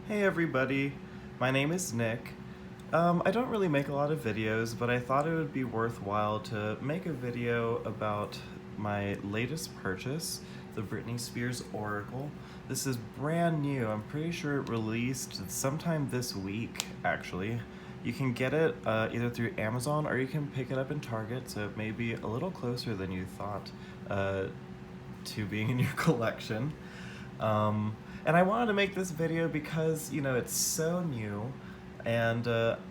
Hey everybody, my name is Nick. I don't really make a lot of videos, but I thought it would be worthwhile to make a video about my latest purchase, the Britney Spears Oracle. This is brand new. I'm pretty sure it released sometime this week, actually. You can get it either through Amazon or you can pick it up in Target, so it may be a little closer than you thought to being in your collection. And I wanted to make this video because, it's so new, and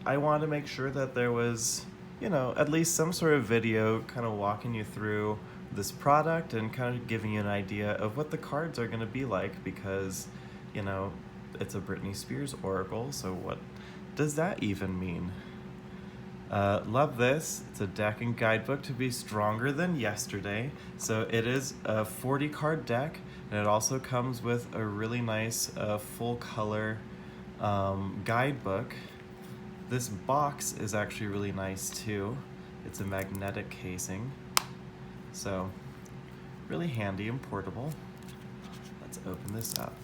I wanted to make sure that there was, at least some sort of video kind of walking you through this product and kind of giving you an idea of what the cards are going to be like because, it's a Britney Spears Oracle, so what does that even mean? Love this. It's a deck and guidebook to be stronger than yesterday. So it is a 40 card deck, and it also comes with a really nice full color guidebook. This box is actually really nice too. It's a magnetic casing, so really handy and portable. Let's open this up.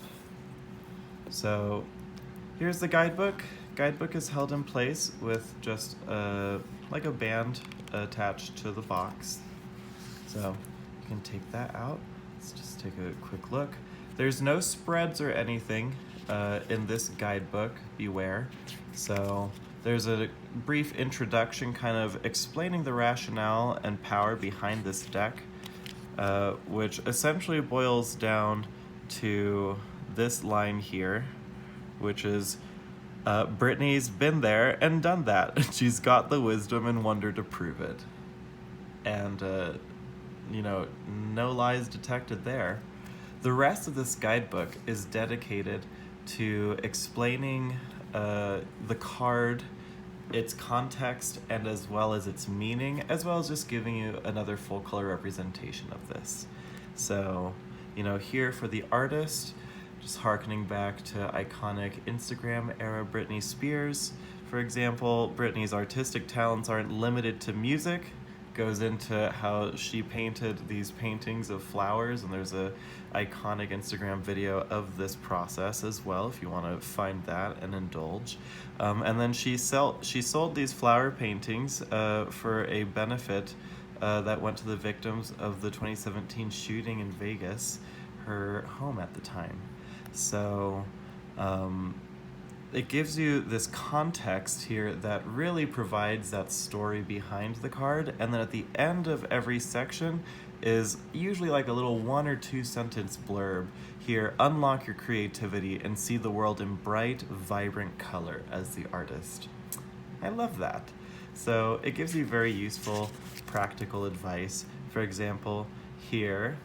So here's the guidebook. Guidebook is held in place with just like a band attached to the box. So you can take that out. Let's just take a quick look. There's no spreads or anything in this guidebook, beware. So there's a brief introduction kind of explaining the rationale and power behind this deck, which essentially boils down to this line here, which is Britney's been there and done that. She's got the wisdom and wonder to prove it. And, no lies detected there. The rest of this guidebook is dedicated to explaining the card, its context, and as well as its meaning, as well as just giving you another full color representation of this. So, here for the artist, just harkening back to iconic Instagram era Britney Spears. For example, Britney's artistic talents aren't limited to music. Goes into how she painted these paintings of flowers, and there's a iconic Instagram video of this process as well if you want to find that and indulge. And then she sold these flower paintings for a benefit that went to the victims of the 2017 shooting in Vegas, her home at the time. So it gives you this context here that really provides that story behind the card, and then at the end of every section is usually like a little 1 or 2 sentence blurb here: unlock your creativity and see the world in bright, vibrant color as the artist. I love that. So it gives you very useful, practical advice. For example, here,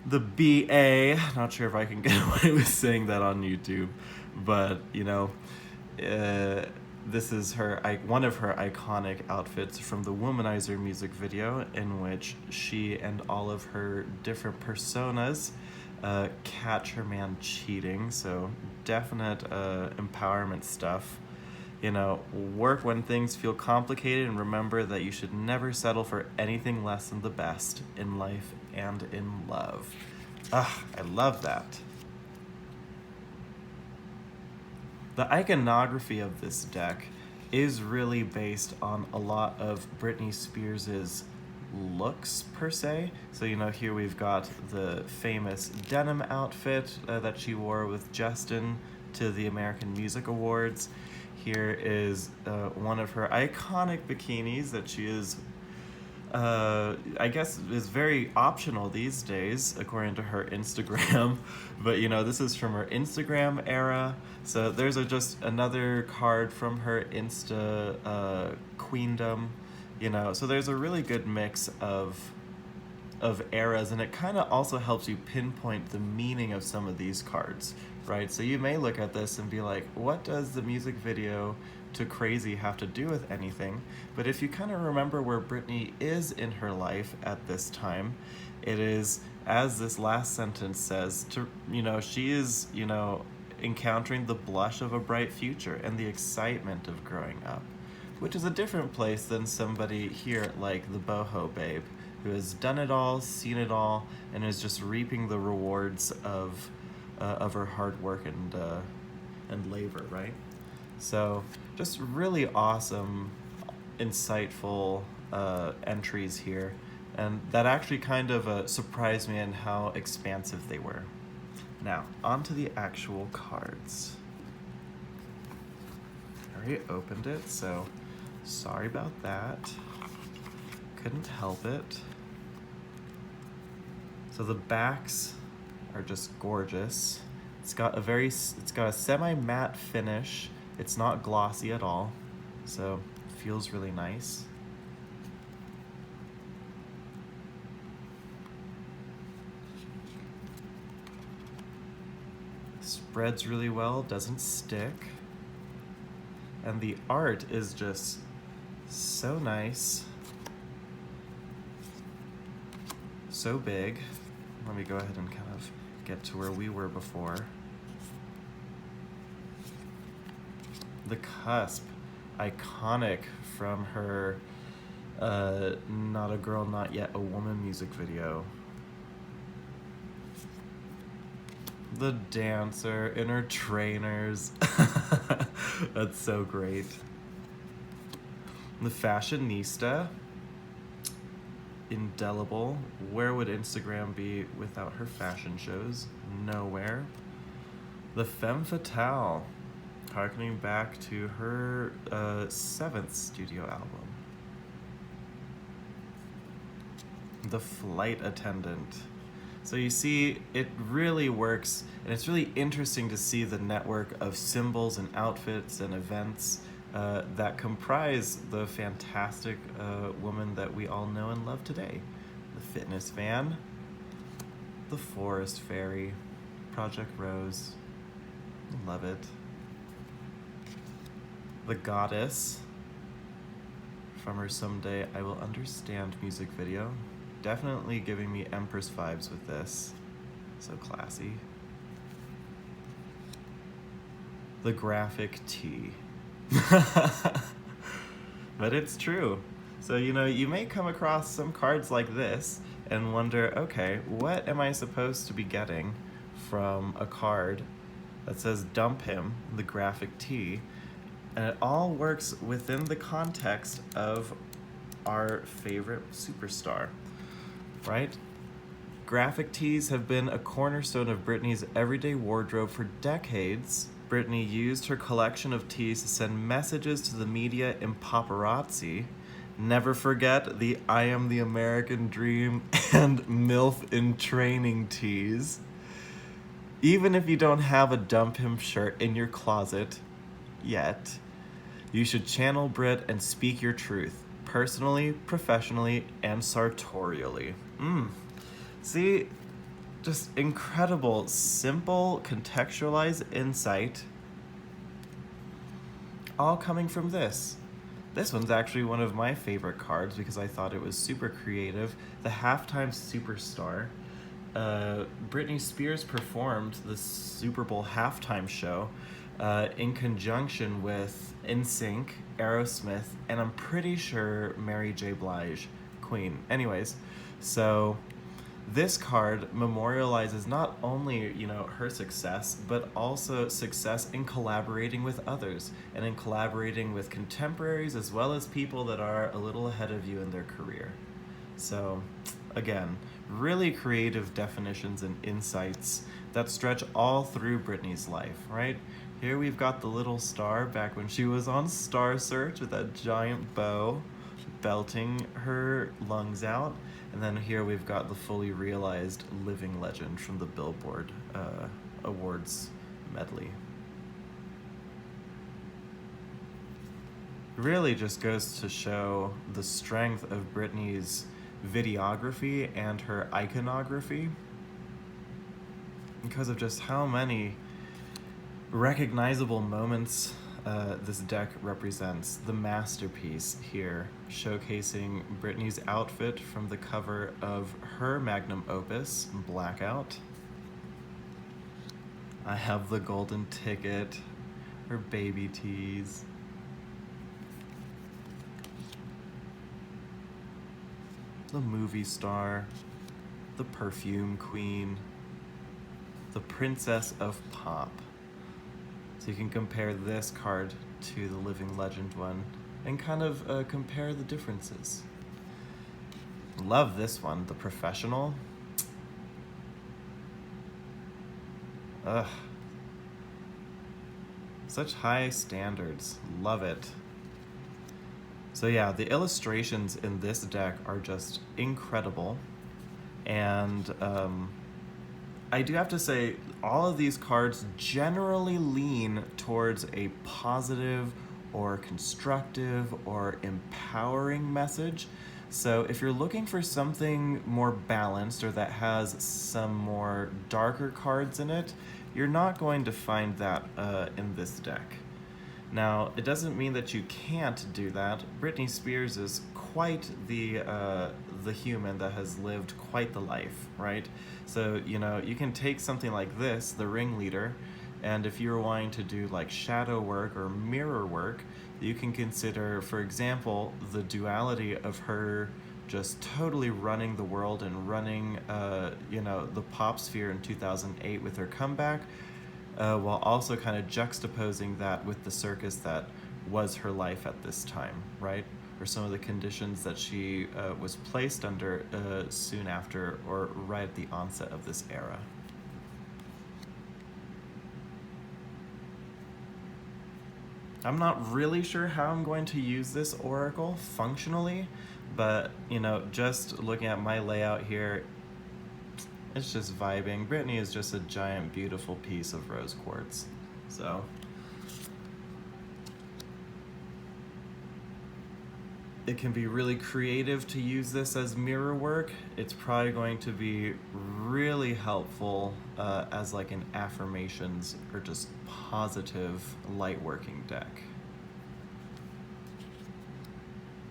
the BA, not sure if I can get away with saying that on YouTube, but this is one of her iconic outfits from the Womanizer music video, in which she and all of her different personas catch her man cheating. So definite empowerment stuff. Work when things feel complicated, and remember that you should never settle for anything less than the best in life and in love. I love that. The iconography of this deck is really based on a lot of Britney Spears's looks per se. So here we've got the famous denim outfit that she wore with Justin to the American Music Awards. Here is one of her iconic bikinis that she is, I guess, is very optional these days, according to her Instagram. But, this is from her Instagram era. So there's just another card from her Insta queendom. So there's a really good mix of eras, and it kind of also helps you pinpoint the meaning of some of these cards, right? So you may look at this and be like, what does the music video to Crazy have to do with anything? But if you kind of remember where Britney is in her life at this time, it is, as this last sentence says, she is, encountering the blush of a bright future and the excitement of growing up, which is a different place than somebody here like the boho babe, who has done it all, seen it all, and is just reaping the rewards of her hard work and and labor, right? So just really awesome, insightful entries here. And that actually kind of surprised me in how expansive they were. Now, onto the actual cards. I already opened it, so sorry about that. Couldn't help it. So the backs are just gorgeous. It's got a semi-matte finish. It's not glossy at all, so it feels really nice. Spreads really well, doesn't stick. And the art is just so nice. So big. Let me go ahead and kind of get to where we were before. The cusp, iconic from her Not a Girl, Not Yet a Woman music video. The dancer in her trainers. That's so great. The fashionista. Indelible. Where would Instagram be without her fashion shows? Nowhere. The femme fatale, harkening back to her 7th studio album. The flight attendant. So you see, it really works, and it's really interesting to see the network of symbols and outfits and events that comprise the fantastic woman that we all know and love today. The fitness van, the forest fairy, Project Rose, love it. The goddess, from her Someday I Will Understand music video. Definitely giving me Empress vibes with this. So classy. The graphic tee. But it's true. So, you know, you may come across some cards like this and wonder, okay, what am I supposed to be getting from a card that says dump him, the graphic tee? And it all works within the context of our favorite superstar. Right? Graphic tees have been a cornerstone of Britney's everyday wardrobe for decades. Britney used her collection of tees to send messages to the media and paparazzi. Never forget the I Am the American Dream and MILF in Training tees. Even if you don't have a Dump Him shirt in your closet yet, you should channel Brit and speak your truth. Personally, professionally, and sartorially. See, just incredible, simple, contextualized insight, all coming from this. This one's actually one of my favorite cards because I thought it was super creative. The Halftime Superstar. Britney Spears performed the Super Bowl halftime show in conjunction with NSYNC, Aerosmith, and I'm pretty sure Mary J. Blige, Queen. Anyways, so this card memorializes not only, you know, her success, but also success in collaborating with others and in collaborating with contemporaries as well as people that are a little ahead of you in their career. So, again, really creative definitions and insights that stretch all through Britney's life, right? Here we've got the little star back when she was on Star Search with that giant bow, belting her lungs out. And then here we've got the fully realized living legend from the Billboard Awards medley. Really just goes to show the strength of Britney's videography and her iconography because of just how many recognizable moments this deck represents. The masterpiece here, showcasing Britney's outfit from the cover of her magnum opus, Blackout. I have the golden ticket, her baby tees. The movie star, the perfume queen, the princess of pop. So you can compare this card to the Living Legend one and kind of compare the differences. Love this one, the Professional. Ugh. Such high standards. Love it. So yeah, the illustrations in this deck are just incredible. And I do have to say, all of these cards generally lean towards a positive or constructive or empowering message. So if you're looking for something more balanced or that has some more darker cards in it, you're not going to find that in this deck. Now, it doesn't mean that you can't do that. Britney Spears is quite the human that has lived quite the life, right? So, you know, you can take something like this, the Ringleader, and if you're wanting to do like shadow work or mirror work, you can consider, for example, the duality of her just totally running the world and running, you know, the pop sphere in 2008 with her comeback, while also kind of juxtaposing that with the circus that was her life at this time, right? Or some of the conditions that she was placed under soon after or right at the onset of this era. I'm not really sure how I'm going to use this oracle functionally, but, you know, just looking at my layout here, it's just vibing. Britney is just a giant, beautiful piece of rose quartz. So it can be really creative to use this as mirror work. It's probably going to be really helpful as like an affirmations or just positive light working deck.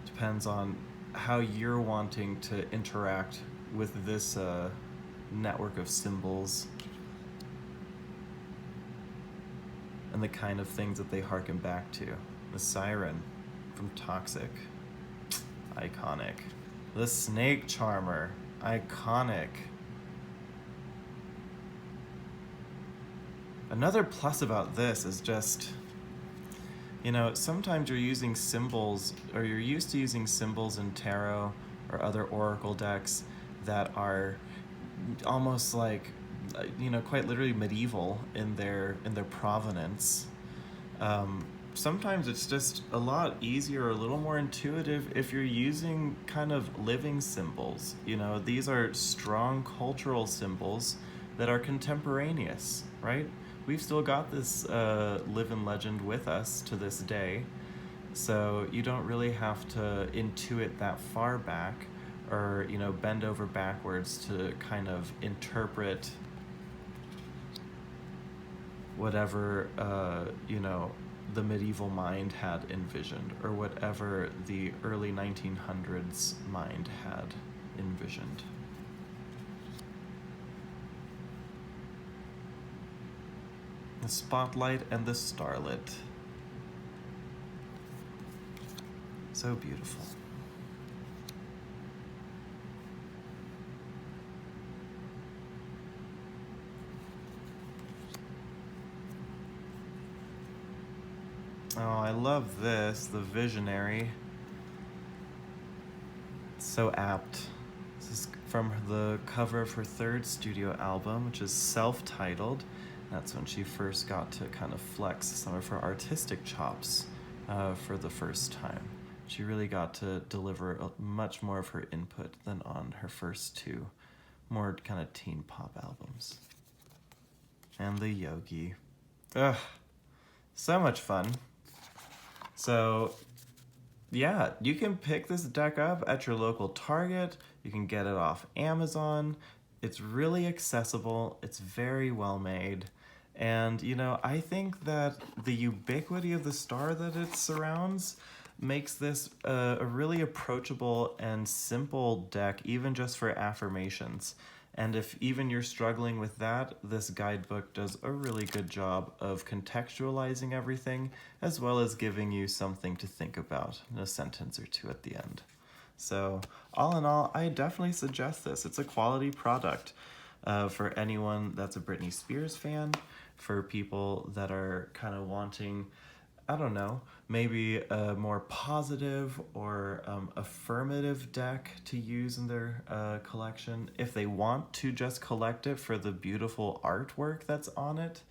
Depends on how you're wanting to interact with this network of symbols and the kind of things that they harken back to. The Siren from Toxic, iconic. The Snake Charmer, iconic. Another plus about this is just, you know, sometimes you're using symbols, or you're used to using symbols in tarot or other oracle decks that are almost like, you know, quite literally medieval in their provenance. Sometimes it's just a lot easier, a little more intuitive if you're using kind of living symbols. You know, these are strong cultural symbols that are contemporaneous, right? We've still got this living legend with us to this day, so you don't really have to intuit that far back or, you know, bend over backwards to kind of interpret whatever, you know, the medieval mind had envisioned, or whatever the early 1900s mind had envisioned. The Spotlight and the Starlet. So beautiful. Oh, I love this, the Visionary. So apt. This is from the cover of her third studio album, which is self-titled. That's when she first got to kind of flex some of her artistic chops for the first time. She really got to deliver much more of her input than on her first two more kind of teen pop albums. And the Yogi. Ugh, so much fun. So yeah, you can pick this deck up at your local Target. You can get it off Amazon. It's really accessible. It's very well made. And, you know, I think that the ubiquity of the star that it surrounds makes this a really approachable and simple deck, even just for affirmations. And if even you're struggling with that, this guidebook does a really good job of contextualizing everything, as well as giving you something to think about in a sentence or two at the end. So all in all, I definitely suggest this. It's a quality product for anyone that's a Britney Spears fan, for people that are kind of wanting, I don't know, maybe a more positive or affirmative deck to use in their collection. If they want to just collect it for the beautiful artwork that's on it,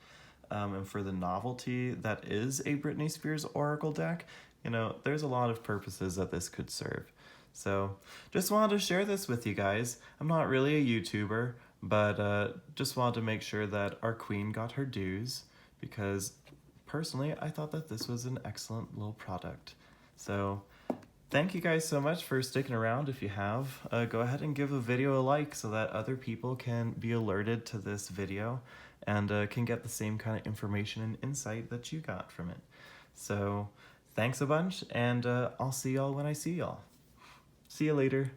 and for the novelty that is a Britney Spears Oracle deck, you know, there's a lot of purposes that this could serve. So just wanted to share this with you guys. I'm not really a YouTuber, but just wanted to make sure that our queen got her dues, because personally, I thought that this was an excellent little product. So thank you guys so much for sticking around. If you have, go ahead and give a video a like so that other people can be alerted to this video and can get the same kind of information and insight that you got from it. So thanks a bunch, and I'll see y'all when I see y'all. See you later.